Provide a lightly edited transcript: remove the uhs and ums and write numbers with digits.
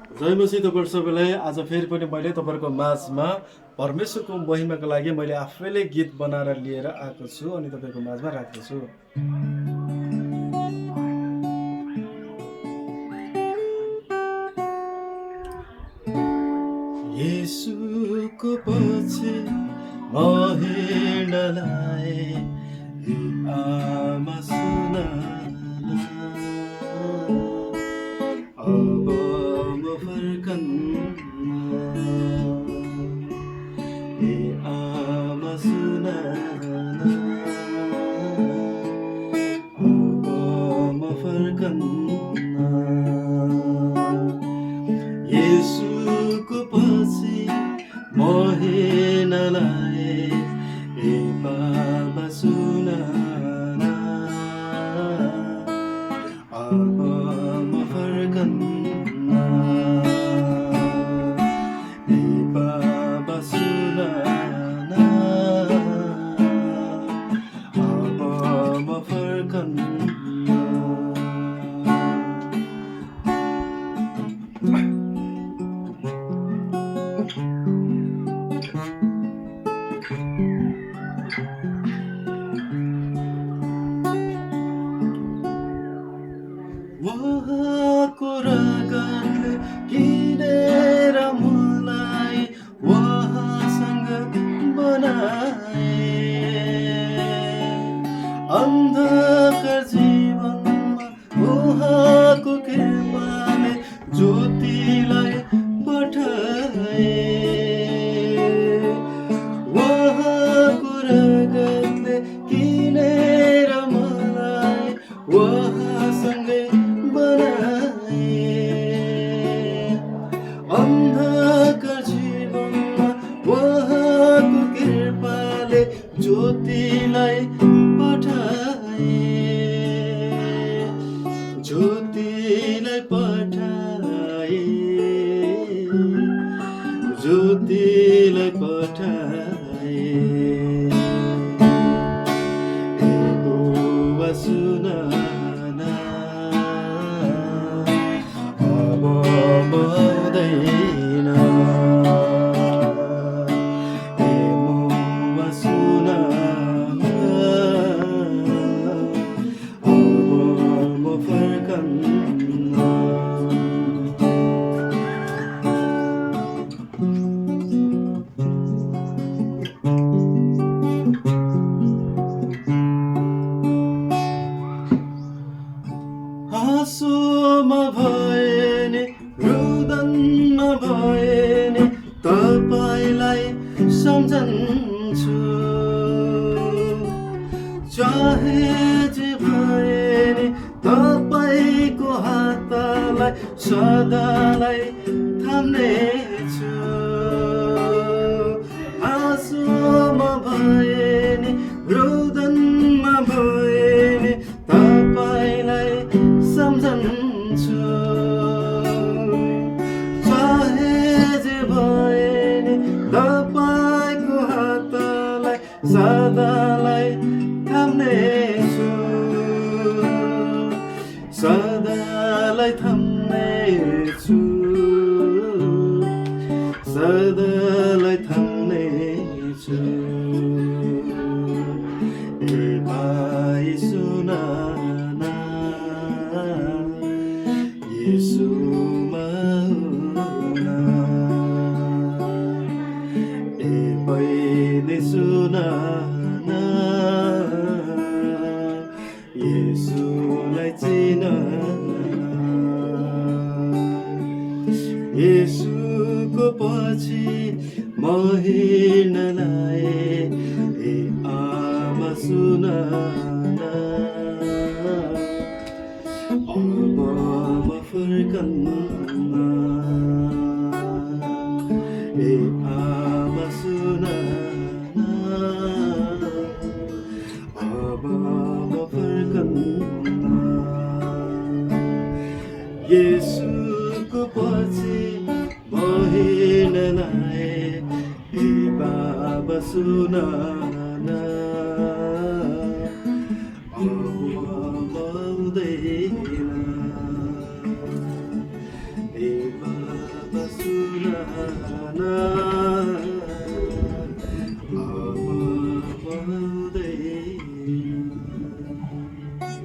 जय मसीह तपाईहरु सबैलाई। आज फेरि पनि मैले तपाईहरुको माझमा परमेश्वरको महिमाको लागि मैले आफैले गीत बनाएर लिएर आएको छु अनि तपाईहरुको माझमा राख्दैछु। येशूको पछि म हिँड्नलाई आमा सुन अब म फर्कन्न ए आमा सुन अब म फर्कन्न येशूको पछि म हिँड्नलाई ए बाबा सुन अब म फर्कन्न ए बाबा सुन अब म फर्कन्न। उहाँको रगतले किनेर मलाई उहाँसँग बनाए अन्धकार जीवनमा उहाँको कृपाले ज्योतिलाई पठाए उहाँको रगतले किनेर मलाई उहाँसँगै अन्धकार जीवनमा उहाँको कृपाले ज्योतिलाई पठाए ज्योतिलाई पठाए ज्योतिलाई पठाए ए बुबा सुन अब आउँदैन ए मुवा सुन अब म फर्कन्न। हाँसोमा भए नि रुदनमा भए नि तपाईलाई सम्झन्छु चाहे जे भए नि तपाईको हातलाई सदालाई थाम्नेछु हाँसोमा भए नि रुदनमा भए नि तपाईलाई सम्झन्छु चाहे जे भए नि तपाईको हातलाई सदालाई थाम्नेछु सदालाई थाम्नेछु सदालाई थाम्नेछु ए भाइ सुन येशूमा हुन ए बहिनी सुन येशूलाई चिन येशूको पछि म हिँड्नलाई ए आमा सुन अब म फर्कन्न ए आमा सुन अब म फर्कन्न येशूको पछि म हिँड्नलाई ए बाबा सुन अब आउँदैन ए बाबा सुनाना आमा बनाउँदै